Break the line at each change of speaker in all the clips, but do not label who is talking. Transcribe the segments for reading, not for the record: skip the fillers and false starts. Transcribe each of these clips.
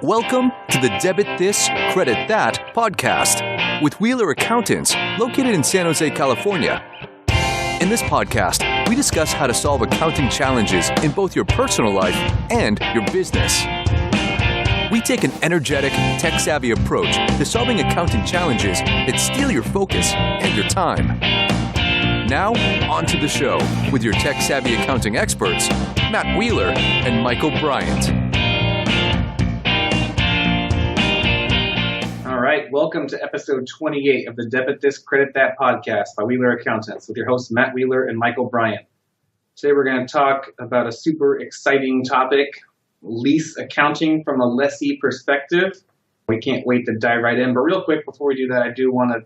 Welcome to the Debit This, Credit That podcast with Wheeler Accountants located in San Jose, California. In this podcast, we discuss how to solve accounting challenges in both your personal life and your business. We take an energetic, tech-savvy approach to solving accounting challenges that steal your focus and your time. Now, on to the show with your tech-savvy accounting experts, Matt Wheeler and Michael Bryant.
All right, welcome to episode 28 of the Debit This, Credit That podcast by Wheeler Accountants with your hosts, Matt Wheeler and Michael Bryant. Today we're going to talk about a super exciting topic, lease accounting from a lessee perspective. We can't wait to dive right in, but real quick before we do that, I do want to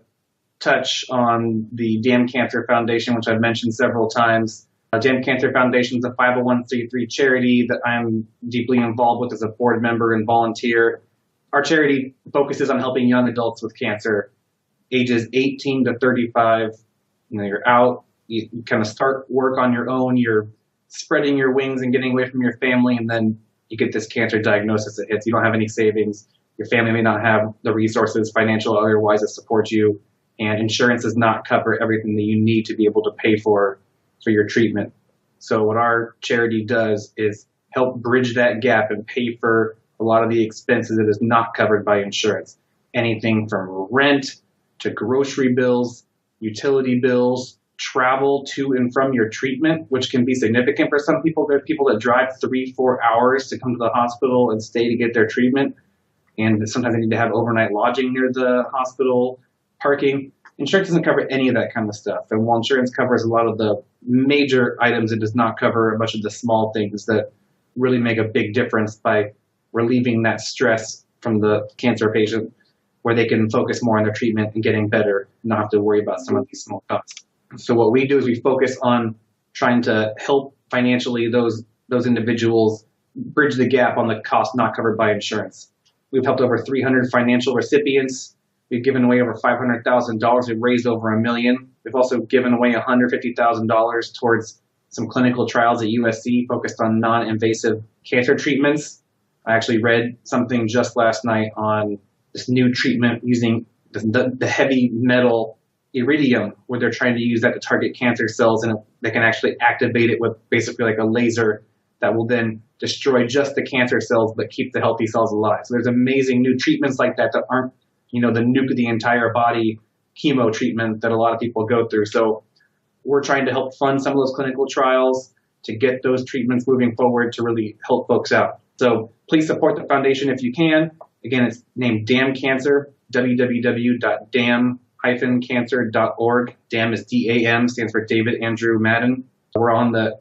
touch on the Damn Cancer Foundation, which I've mentioned several times. Damn Cancer Foundation is a 501c3 charity that I'm deeply involved with as a board member and volunteer. Our charity focuses on helping young adults with cancer, ages 18 to 35. You're out, you kind of start work on your own, you're spreading your wings and getting away from your family, and then you get this cancer diagnosis that hits. You don't have any savings. Your family may not have the resources, financial or otherwise, to support you, and insurance does not cover everything that you need to be able to pay for your treatment. So what our charity does is help bridge that gap and pay for a lot of the expenses that is not covered by insurance. Anything from rent to grocery bills, utility bills, travel to and from your treatment, which can be significant for some people. There are people that drive 3-4 hours to come to the hospital and stay to get their treatment. And sometimes they need to have overnight lodging near the hospital, parking. Insurance doesn't cover any of that kind of stuff. And while insurance covers a lot of the major items, it does not cover a bunch of the small things that really make a big difference by relieving that stress from the cancer patient, where they can focus more on their treatment and getting better, and not have to worry about some of these small costs. So what we do is we focus on trying to help financially those individuals bridge the gap on the cost not covered by insurance. We've helped over 300 financial recipients. We've given away over $500,000. We've raised over $1 million. We've also given away $150,000 towards some clinical trials at USC focused on non-invasive cancer treatments. I actually read something just last night on this new treatment using the heavy metal iridium, where they're trying to use that to target cancer cells, and they can actually activate it with basically like a laser that will then destroy just the cancer cells but keep the healthy cells alive. So there's amazing new treatments like that aren't, the nuke of the entire body chemo treatment that a lot of people go through. So we're trying to help fund some of those clinical trials to get those treatments moving forward to really help folks out. So please support the foundation if you can. Again, it's named Damn Cancer, www.dam-cancer.org. DAM is D-A-M, stands for David Andrew Madden. We're on the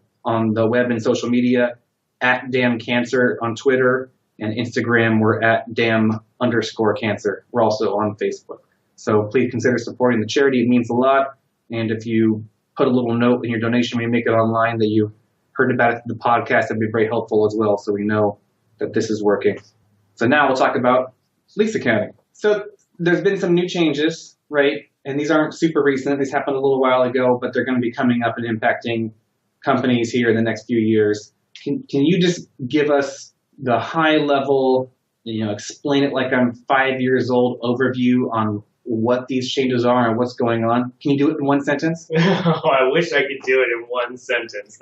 web and social media at Damn Cancer on Twitter and Instagram. We're at Dam_cancer. We're also on Facebook. So please consider supporting the charity. It means a lot. And if you put a little note in your donation when you make it online that you heard about it through the podcast, that'd be very helpful as well, so we know that this is working. So now we'll talk about lease accounting. So there's been some new changes, right? And these aren't super recent. These happened a little while ago, but they're going to be coming up and impacting companies here in the next few years. Can you just give us the high level, explain it like I'm 5 years old overview on what these changes are and what's going on? Can you do it in one sentence?
I wish I could do it in one sentence.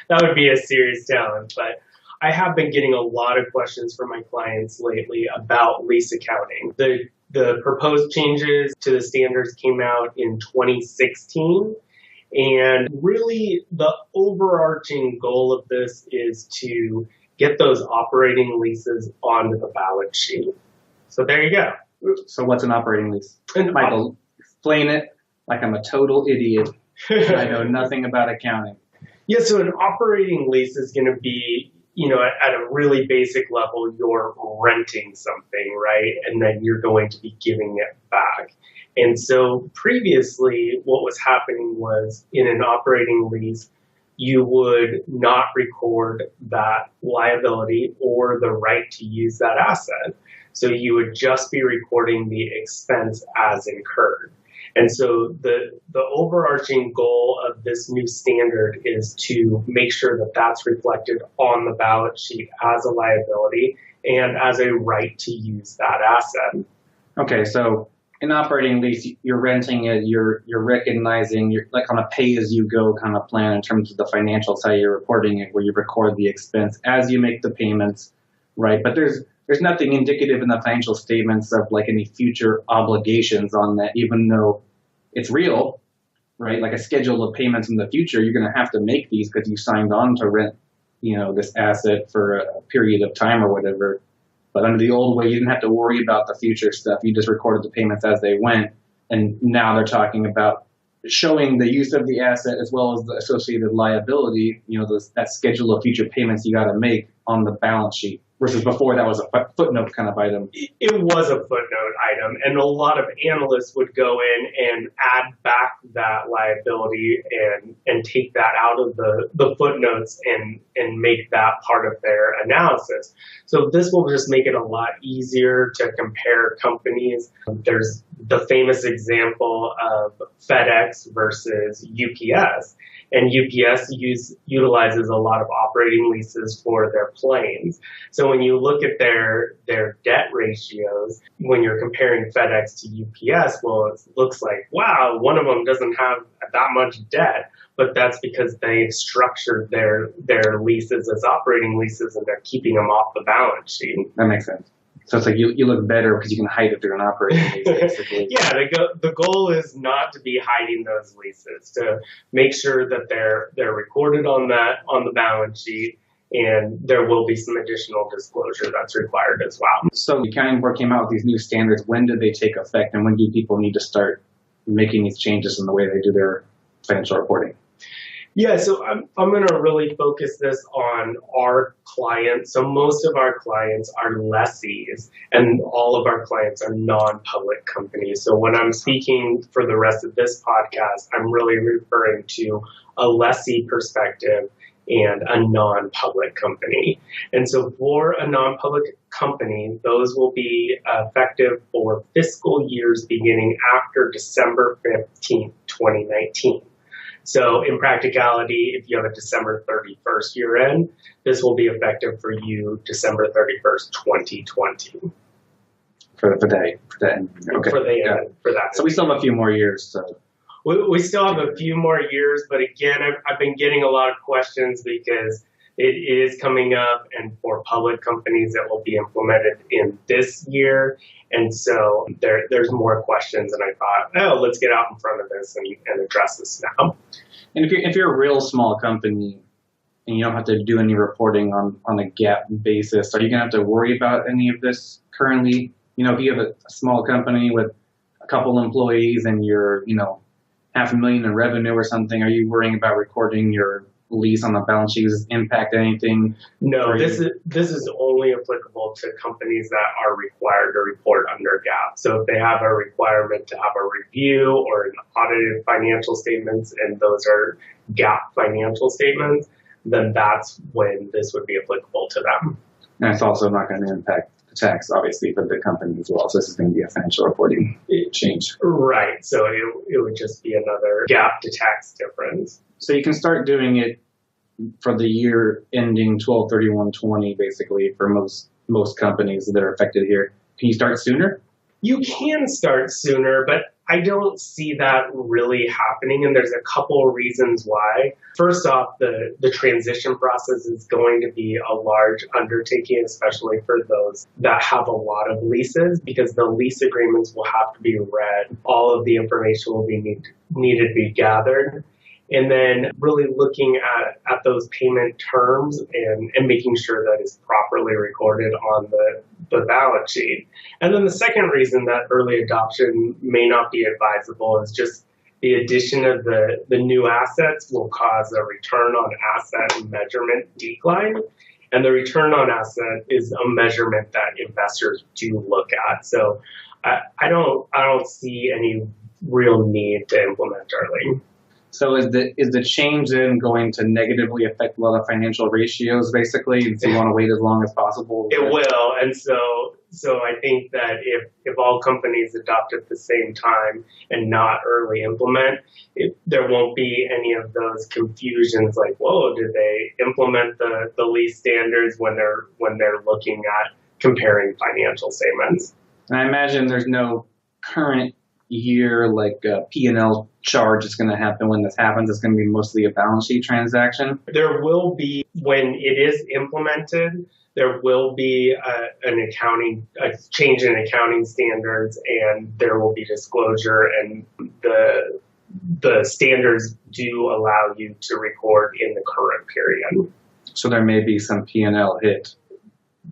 That would be a serious challenge, but I have been getting a lot of questions from my clients lately about lease accounting. The proposed changes to the standards came out in 2016, and really the overarching goal of this is to get those operating leases onto the balance sheet. So there you go.
So what's an operating lease? Michael, explain it like I'm a total idiot. I know nothing about accounting.
Yeah, so an operating lease is going to be, at a really basic level, you're renting something, right? And then you're going to be giving it back. And so previously, what was happening was in an operating lease, you would not record that liability or the right to use that asset. So you would just be recording the expense as incurred. And so the overarching goal of this new standard is to make sure that that's reflected on the balance sheet as a liability and as a right to use that asset.
Okay, so in operating lease, you're renting it, you're recognizing, you're like on a pay-as-you-go kind of plan in terms of the financial side, you're reporting it where you record the expense as you make the payments, right? But there's nothing indicative in the financial statements of like any future obligations on that, even though it's real, right? Like a schedule of payments in the future, you're going to have to make these because you signed on to rent, this asset for a period of time or whatever. But under the old way, you didn't have to worry about the future stuff. You just recorded the payments as they went. And now they're talking about showing the use of the asset as well as the associated liability, that schedule of future payments you got to make on the balance sheet. Versus before, that was a footnote kind of item.
It was a footnote item, and a lot of analysts would go in and add back that liability and take that out of the footnotes and make that part of their analysis. So this will just make it a lot easier to compare companies. There's the famous example of FedEx versus UPS. And UPS utilizes a lot of operating leases for their planes. So when you look at their debt ratios, when you're comparing FedEx to UPS, well, it looks like, wow, one of them doesn't have that much debt. But that's because they've structured their leases as operating leases and they're keeping them off the balance sheet.
That makes sense. So it's like you look better because you can hide it through an operating lease, basically.
Yeah, the goal is not to be hiding those leases, to make sure that they're recorded on the balance sheet, and there will be some additional disclosure that's required as well.
So the accounting board came out with these new standards. When did they take effect, and when do people need to start making these changes in the way they do their financial reporting?
Yeah, so I'm going to really focus this on our clients. So most of our clients are lessees, and all of our clients are non-public companies. So when I'm speaking for the rest of this podcast, I'm really referring to a lessee perspective and a non-public company. And so for a non-public company, those will be effective for fiscal years beginning after December 15th, 2019. So in practicality, if you have a December 31st year end, this will be effective for you December 31st, 2020.
For the day. Okay.
For that.
So we still have a few more years. So.
We still have a few more years, but again, I've been getting a lot of questions because it is coming up, and for public companies it will be implemented in this year. And so there's more questions, and I thought, let's get out in front of this and address this now.
And if you're a real small company and you don't have to do any reporting on a GAAP basis, are you going to have to worry about any of this currently? If you have a small company with a couple employees and you're, $500,000 in revenue or something, are you worrying about recording your lease on the balance sheet? Does it impact anything?
No, this is only applicable to companies that are required to report under GAAP. So if they have a requirement to have a review or an audited financial statements, and those are GAAP financial statements, then that's when this would be applicable to them.
And it's also not going to impact the tax, obviously, for the company as well. So this is going to be a financial reporting change.
Right. So it would just be another GAAP to tax difference.
So you can start doing it for the year ending 12/31/20, basically, for most companies that are affected here. Can you start sooner?
You can start sooner, but I don't see that really happening, and there's a couple of reasons why. First off, the transition process is going to be a large undertaking, especially for those that have a lot of leases, because the lease agreements will have to be read. All of the information will be needed to be gathered. And then really looking at those payment terms and making sure that it's properly recorded on the balance sheet. And then the second reason that early adoption may not be advisable is just the addition of the new assets will cause a return on asset measurement decline. And the return on asset is a measurement that investors do look at. So I don't see any real need to implement early.
So is the change then going to negatively affect a lot of financial ratios, basically, and so you want to wait as long as possible?
It will, and so I think that if all companies adopt at the same time and not early implement, there won't be any of those confusions like, whoa, did they implement the lease standards when they're looking at comparing financial statements.
And I imagine there's no current year like P&L charge is going to happen when this happens. It's going to be mostly a balance sheet transaction.
There will be, when it is implemented, there will be a change in accounting standards, and there will be disclosure, and the standards do allow you to record in the current period.
So there may be some P&L hit.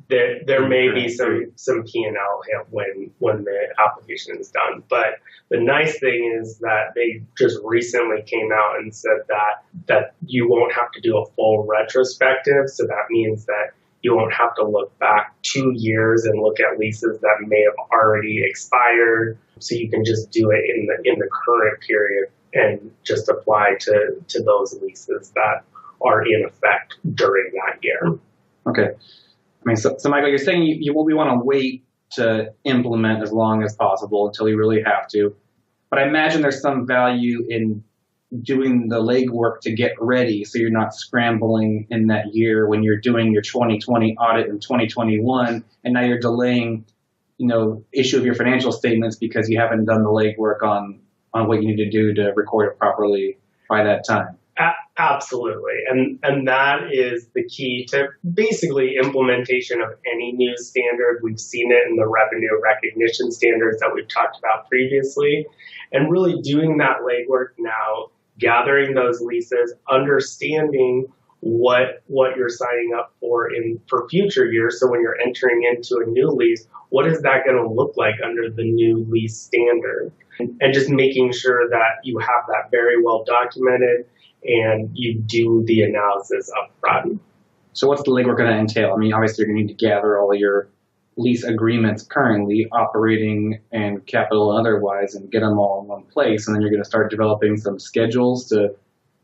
There may be some P&L hit when the application is done. But the nice thing is that they just recently came out and said that you won't have to do a full retrospective. So that means that you won't have to look back 2 years and look at leases that may have already expired. So you can just do it in the current period and just apply to those leases that are in effect during that year.
Okay. I mean, so Michael, you're saying we want to wait to implement as long as possible until you really have to. But I imagine there's some value in doing the legwork to get ready so you're not scrambling in that year when you're doing your 2020 audit in 2021, and now you're delaying, issue of your financial statements because you haven't done the legwork on what you need to do to record it properly by that time.
Absolutely. And that is the key to basically implementation of any new standard. We've seen it in the revenue recognition standards that we've talked about previously. And really doing that legwork now, gathering those leases, understanding what you're signing up for future years. So when you're entering into a new lease, what is that going to look like under the new lease standard? And just making sure that you have that very well documented and you do the analysis up front.
So what's the legwork going to entail? I mean, obviously you're going to need to gather all your lease agreements currently, operating and capital and otherwise, and get them all in one place. And then you're going to start developing some schedules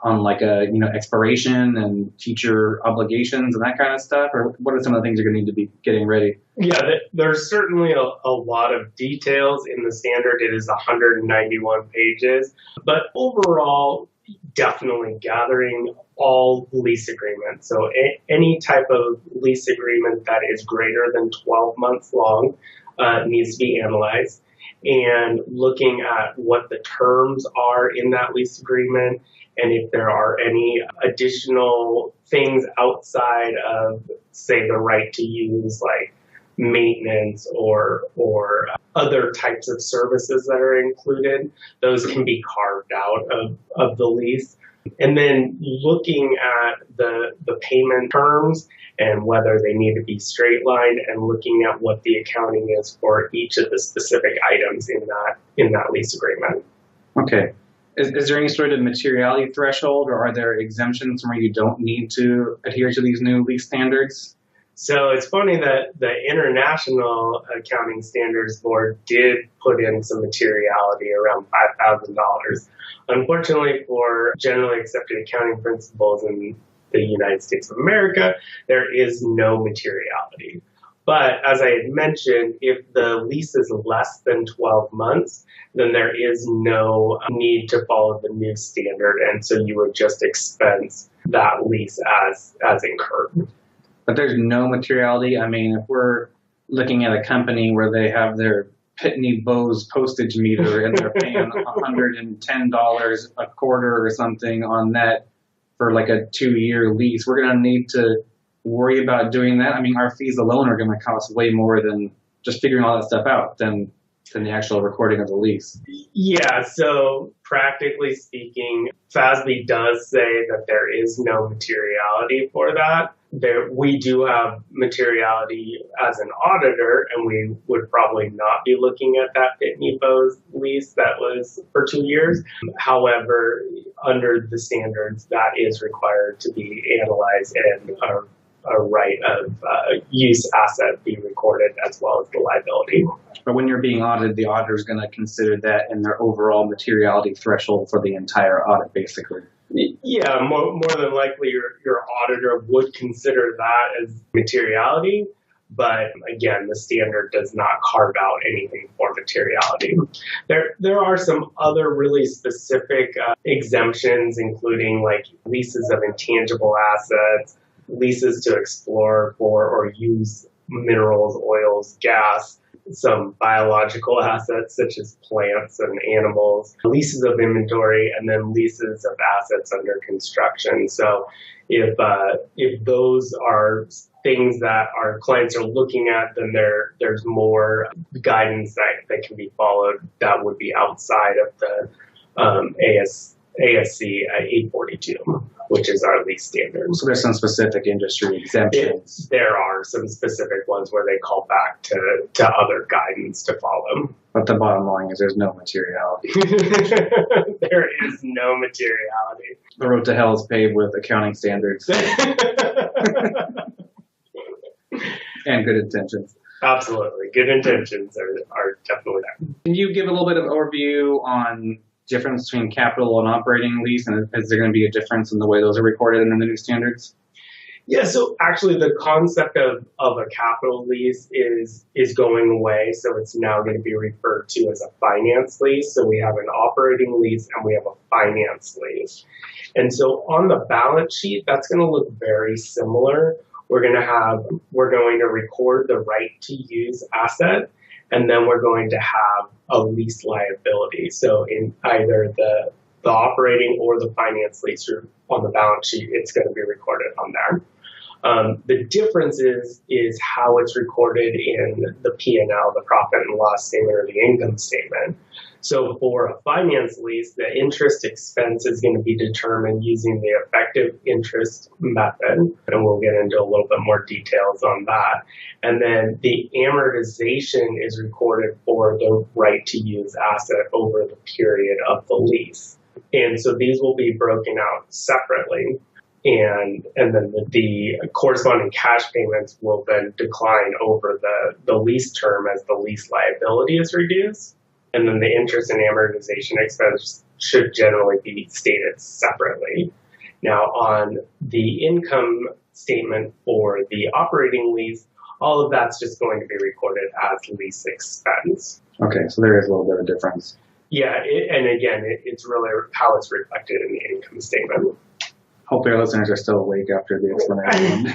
on like expiration and future obligations and that kind of stuff? Or what are some of the things you're going to need to be getting ready?
Yeah, there's certainly a lot of details in the standard. It is 191 pages. But overall, definitely gathering all lease agreements. So any type of lease agreement that is greater than 12 months long needs to be analyzed, and looking at what the terms are in that lease agreement, and if there are any additional things outside of, say, the right to use, like maintenance or other types of services that are included, those can be carved out of the lease. And then looking at the payment terms and whether they need to be straight lined, and looking at what the accounting is for each of the specific items in that lease agreement. Okay.
Is there any sort of materiality threshold, or are there exemptions where you don't need to adhere to these new lease standards?
So it's funny that the International Accounting Standards Board did put in some materiality around $5,000. Unfortunately, for generally accepted accounting principles in the United States of America, there is no materiality. But as I had mentioned, if the lease is less than 12 months, then there is no need to follow the new standard. And so you would just expense that lease as incurred.
But there's no materiality. I mean, if we're looking at a company where they have their Pitney Bowes postage meter and they're paying $110 a quarter or something on that for like a 2-year lease, we're going to need to worry about doing that. I mean, our fees alone are going to cost way more than just figuring all that stuff out than the actual recording of the lease.
Yeah, so practically speaking, FASB does say that there is no materiality for that. We do have materiality as an auditor, and we would probably not be looking at that Pitney Bowes lease that was for 2 years. However, under the standards, that is required to be analyzed, and a right of use asset be recorded as well as the liability.
But when you're being audited, the auditor is going to consider that in their overall materiality threshold for the entire audit, basically.
Yeah, more than likely your auditor would consider that as materiality, but again, the standard does not carve out anything for materiality. There are some other really specific exemptions, including like leases of intangible assets, leases to explore for or use minerals, oils, gas, some biological assets such as plants and animals, leases of inventory, and then leases of assets under construction. So if those are things that our clients are looking at, then there's more guidance that can be followed that would be outside of the ASC 842, which is our lease standard.
So there's some specific industry exemptions.
There are some specific ones where they call back to other guidance to follow.
But the bottom line is there's no materiality.
There is no materiality.
The road to hell is paved with accounting standards and good intentions.
Absolutely. Good intentions are definitely there.
Can you give a little bit of overview on difference between capital and operating lease, and is there going to be a difference in the way those are recorded in the new standards?
Yeah, so actually the concept of a capital lease is going away, so it's now going to be referred to as a finance lease. So we have an operating lease and we have a finance lease. And so on the balance sheet, that's going to look very similar. We're going to record the right to use asset, and then we're going to have a lease liability. So in either the operating or the finance lease on the balance sheet, it's going to be recorded on there. The difference is how it's recorded in the P&L, the profit and loss statement, or the income statement. So for a finance lease, the interest expense is going to be determined using the effective interest method, and we'll get into a little bit more details on that. And then the amortization is recorded for the right to use asset over the period of the lease. And so these will be broken out separately. And then the corresponding cash payments will then decline over the lease term as the lease liability is reduced. And then the interest and amortization expense should generally be stated separately. Now, on the income statement for the operating lease, all of that's just going to be recorded as lease expense.
Okay, so there is a little bit of difference.
Yeah, and again, it's really how it's reflected in the income statement.
Hopefully our listeners are still awake after the explanation.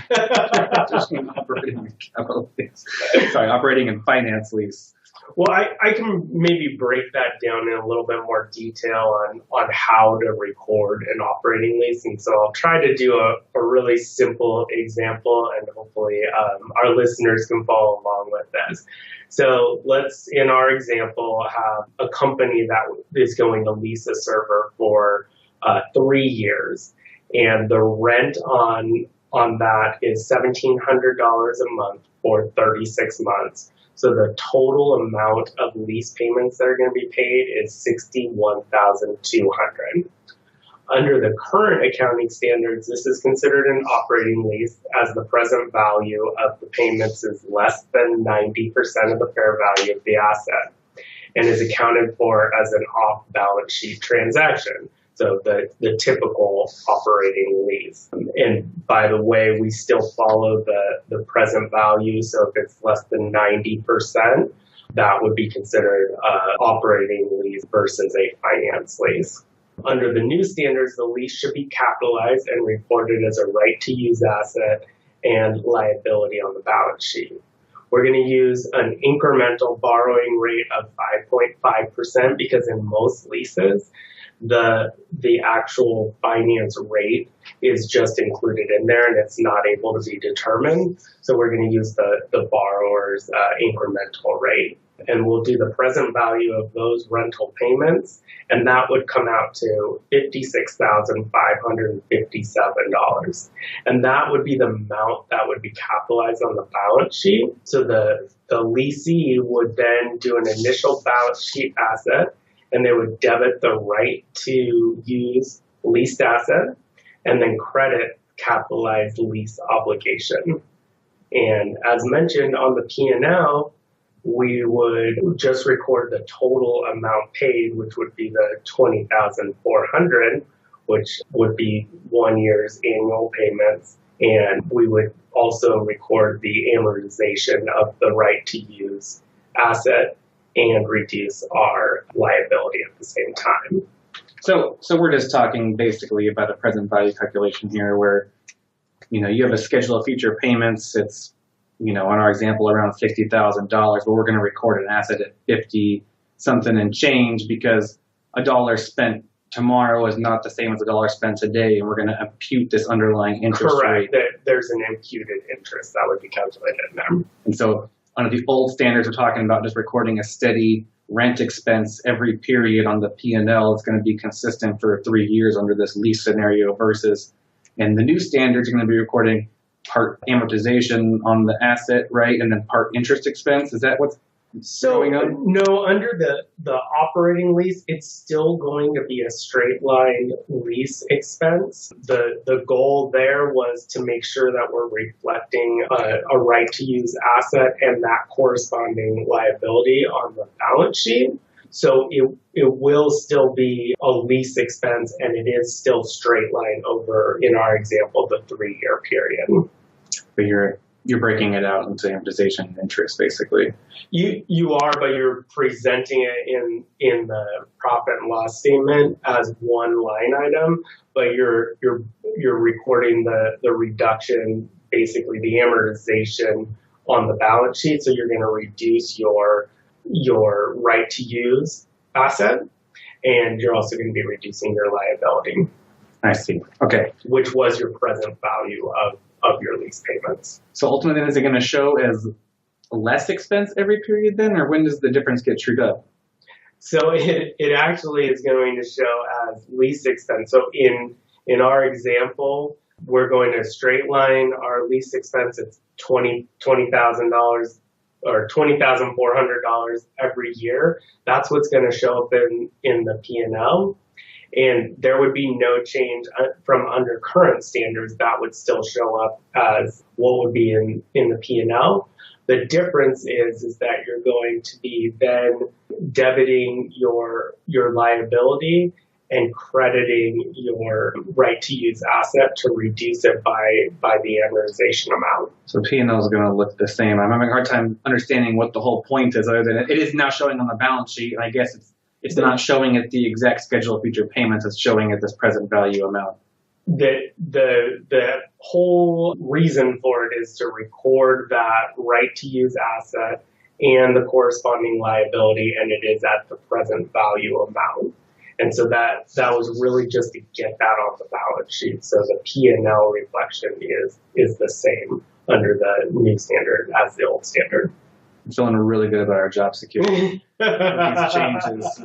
Operating and finance lease.
Well, I can maybe break that down in a little bit more detail on how to record an operating lease. And so I'll try to do a really simple example, and hopefully our listeners can follow along with this. So let's, in our example, have a company that is going to lease a server for 3 years. And the rent on that is $1,700 a month for 36 months. So the total amount of lease payments that are going to be paid is $61,200. Under the current accounting standards, this is considered an operating lease as the present value of the payments is less than 90% of the fair value of the asset and is accounted for as an off-balance sheet transaction. So the typical operating lease. And by the way, we still follow the present value. So if it's less than 90%, that would be considered operating lease versus a finance lease. Under the new standards, the lease should be capitalized and reported as a right to use asset and liability on the balance sheet. We're going to use an incremental borrowing rate of 5.5% because in most leases, the actual finance rate is just included in there and it's not able to be determined. So we're going to use the borrower's incremental rate. And we'll do the present value of those rental payments, and that would come out to $56,557. And that would be the amount that would be capitalized on the balance sheet. So the leasee would then do an initial balance sheet asset, and they would debit the right to use leased asset and then credit capitalized lease obligation. And as mentioned on the P&L, we would just record the total amount paid, which would be the $20,400, which would be 1 year's annual payments. And we would also record the amortization of the right to use asset and reduce our liability at the same time.
So we're just talking basically about a present value calculation here where, you have a schedule of future payments. It's in our example, around $60,000, but we're going to record an asset at 50 something and change because a dollar spent tomorrow is not the same as a dollar spent today, and we're going to impute this underlying interest rate.
Correct. There's an imputed interest that would be calculated in there.
And so under the old standards, we're talking about just recording a steady rent expense every period on the P&L. It's going to be consistent for 3 years under this lease scenario versus, and the new standards are going to be recording part amortization on the asset, right? And then part interest expense. Is that what's going on?
No, under the operating lease, it's still going to be a straight line lease expense. The goal there was to make sure that we're reflecting a right to use asset and that corresponding liability on the balance sheet. So it will still be a lease expense, and it is still straight line over, in our example, the 3-year period.
But you're breaking it out into amortization and interest, basically.
You are, but you're presenting it in the profit and loss statement as one line item, but you're recording the reduction, basically the amortization on the balance sheet. So you're going to reduce your right to use asset, and you're also going to be reducing your liability.
I see. Okay.
Which was your present value of your lease payments.
So ultimately, is it going to show as less expense every period then, or when does the difference get trued up?
So it actually is going to show as lease expense. So in our example, we're going to straight line our lease expense at $20,000 or $20,400 every year. That's what's going to show up in the P&L. And there would be no change from under current standards. That would still show up as what would be in the P&L. The difference is that you're going to be then debiting your liability and crediting your right to use asset to reduce it by the amortization amount.
So P&L is going to look the same. I'm having a hard time understanding what the whole point is, other than it is now showing on the balance sheet. And I guess it's not showing it the exact schedule of future payments. It's showing it this present value amount.
The whole reason for it is to record that right to use asset and the corresponding liability, and it is at the present value amount. And so that was really just to get that on the balance sheet. So the P&L reflection is the same under the new standard as the old standard.
I'm feeling really good about our job security. These changes.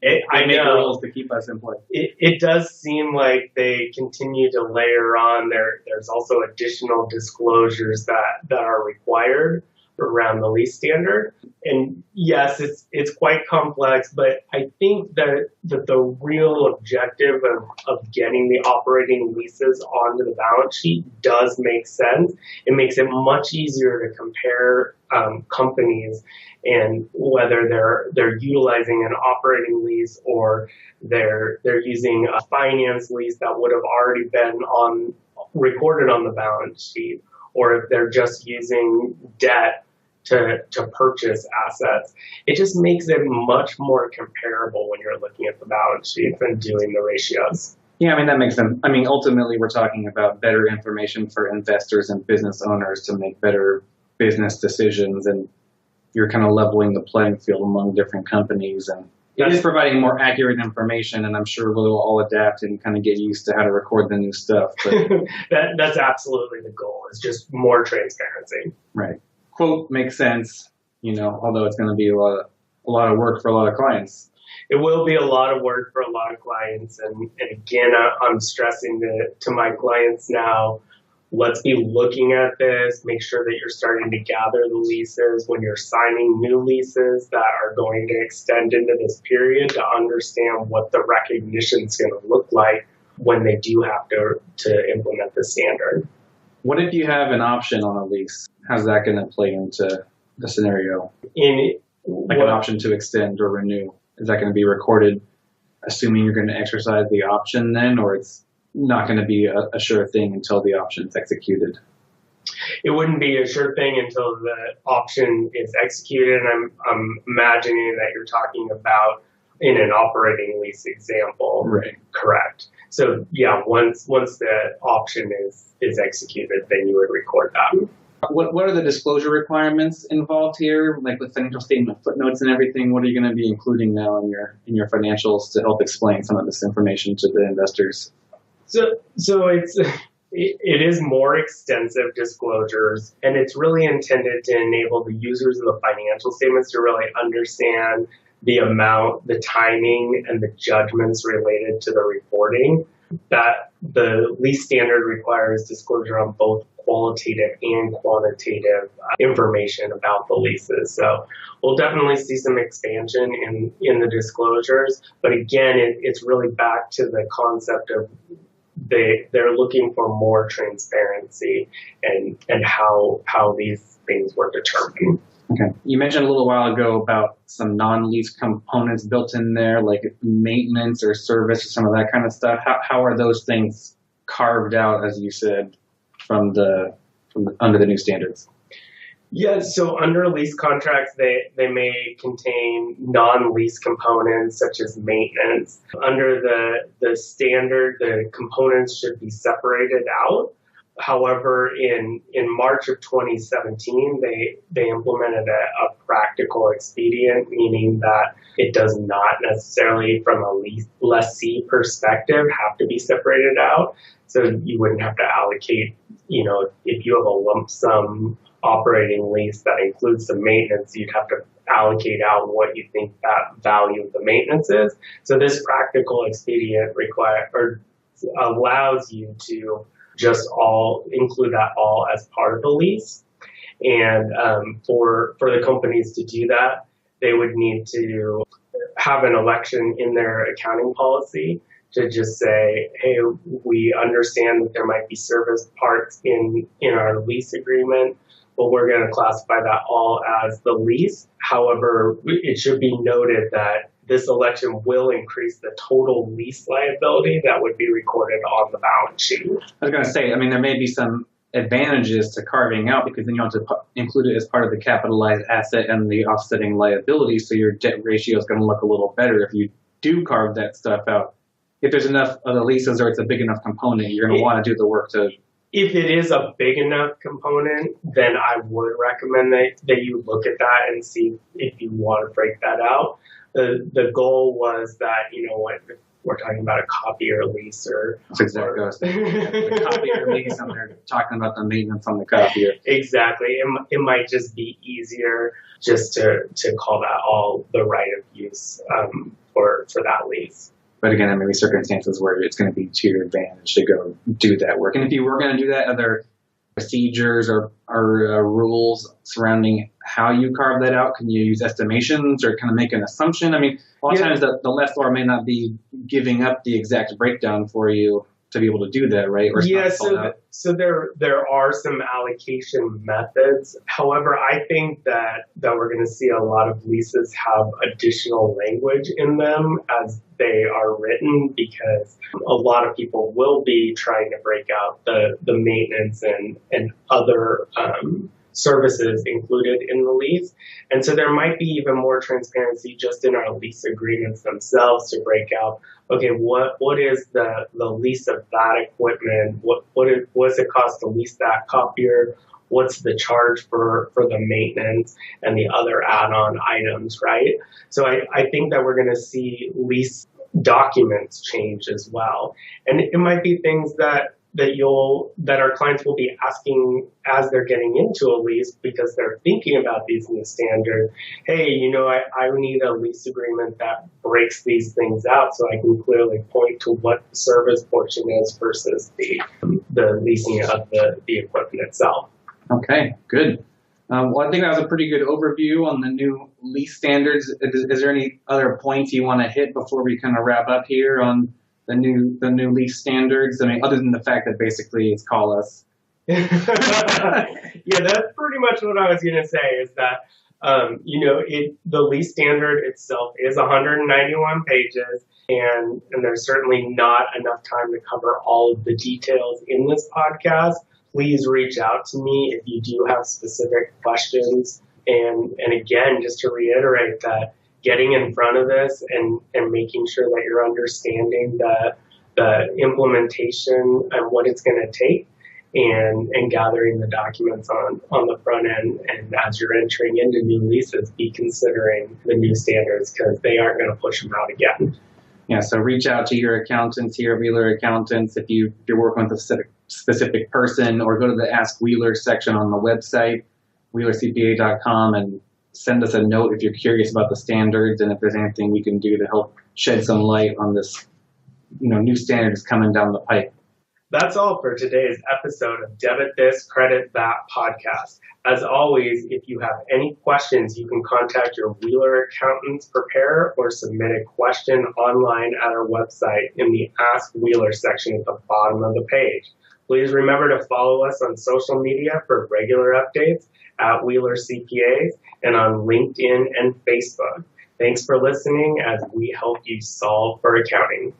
I make rules to keep us employed.
It does seem like they continue to layer on. There's also additional disclosures that are required around the lease standard. And yes, it's quite complex, but I think that the real objective of getting the operating leases onto the balance sheet does make sense. It makes it much easier to compare companies and whether they're utilizing an operating lease or they're using a finance lease that would have already been recorded on the balance sheet, or if they're just using debt to purchase assets. It just makes it much more comparable when you're looking at the balance sheet and doing the ratios.
Yeah, I mean, that makes sense. I mean, ultimately, we're talking about better information for investors and business owners to make better business decisions, and you're kind of leveling the playing field among different companies. And it is providing more accurate information, and I'm sure we'll all adapt and kind of get used to how to record the new stuff. But
that's absolutely the goal, is just more transparency.
Right. Quote makes sense, although it's going to be a lot of work for a lot of clients.
It will be a lot of work for a lot of clients. And again, I'm stressing to my clients now, let's be looking at this, make sure that you're starting to gather the leases when you're signing new leases that are going to extend into this period, to understand what the recognition is going to look like when they do have to implement the standard.
What if you have an option on a lease? How's that going to play into the scenario? An option to extend or renew. Is that going to be recorded, assuming you're going to exercise the option then, or it's not going to be a sure thing until the option is executed?
It wouldn't be a sure thing until the option is executed. And I'm imagining that you're talking about in an operating lease example.
Right.
Correct. So yeah, once the option is executed, then you would record that.
What are the disclosure requirements involved here, like with financial statement footnotes and everything? What are you going to be including now in your financials to help explain some of this information to the investors?
So it is more extensive disclosures, and it's really intended to enable the users of the financial statements to really understand the amount, the timing, and the judgments related to the reporting. That the lease standard requires disclosure on both qualitative and quantitative information about the leases. So we'll definitely see some expansion in the disclosures, but again, it's really back to the concept of they're looking for more transparency and how these things were determined.
Okay. You mentioned a little while ago about some non-lease components built in there, like maintenance or service or some of that kind of stuff. How are those things carved out, as you said, from under the new standards?
Yeah, so under lease contracts, they may contain non-lease components such as maintenance. Under the standard, the components should be separated out. However, in March of 2017, they implemented a practical expedient, meaning that it does not necessarily, from a lessee perspective, have to be separated out. So you wouldn't have to allocate, if you have a lump sum operating lease that includes some maintenance, you'd have to allocate out what you think that value of the maintenance is. So this practical expedient allows you to just include that all as part of the lease. And for the companies to do that, they would need to have an election in their accounting policy to just say, hey, we understand that there might be service parts in our lease agreement, but we're going to classify that all as the lease. However, it should be noted that this election will increase the total lease liability that would be recorded on the balance sheet.
I was going to say, there may be some advantages to carving out because then you don't have to include it as part of the capitalized asset and the offsetting liability, so your debt ratio is going to look a little better if you do carve that stuff out. If there's enough of the leases or it's a big enough component, you're going to want to do the work to...
If it is a big enough component, then I would recommend that you look at that and see if you want to break that out. The goal was that, when we're talking about a copier lease or...
That's exactly what I was thinking. The copier lease, and they're talking about the maintenance on the copier.
Exactly. It might just be easier just to call that all the right of use for that lease.
But again, there may be circumstances where it's going to be to your advantage to go do that work. And if you were going to do that, are there procedures or rules surrounding how you carve that out? Can you use estimations or kind of make an assumption? A lot of times the lessor may not be giving up the exact breakdown for you to be able to do that, right? Or
so there are some allocation methods. However, I think that we're going to see a lot of leases have additional language in them as they are written, because a lot of people will be trying to break out the maintenance and other services included in the lease. And so there might be even more transparency just in our lease agreements themselves to break out, okay, what is the lease of that equipment? What does it cost to lease that copier? What's the charge for the maintenance and the other add-on items, right? So I think that we're going to see lease documents change as well. And it might be things that our clients will be asking as they're getting into a lease, because they're thinking about these new standards. Hey, I need a lease agreement that breaks these things out so I can clearly point to what the service portion is versus the leasing of the equipment itself.
Okay, good. Well, I think that was a pretty good overview on the new lease standards. Is there any other points you want to hit before we kind of wrap up here on the new lease standards? Other than the fact that basically it's call us.
Yeah, that's pretty much what I was going to say, is that, the lease standard itself is 191 pages, and there's certainly not enough time to cover all of the details in this podcast. Please reach out to me if you do have specific questions. And again, just to reiterate that, getting in front of this and making sure that you're understanding the implementation and what it's going to take, and gathering the documents on the front end. And as you're entering into new leases, be considering the new standards because they aren't going to push them out again.
Yeah, so reach out to your accountants here at Wheeler Accountants if you're working with a specific person, or go to the Ask Wheeler section on the website, wheelercpa.com, and send us a note if you're curious about the standards and if there's anything we can do to help shed some light on this, new standards coming down the pipe.
That's all for today's episode of Debit This, Credit That podcast. As always, if you have any questions, you can contact your Wheeler Accountants preparer or submit a question online at our website in the Ask Wheeler section at the bottom of the page. Please remember to follow us on social media for regular updates at Wheeler CPAs and on LinkedIn and Facebook. Thanks for listening as we help you solve for accounting.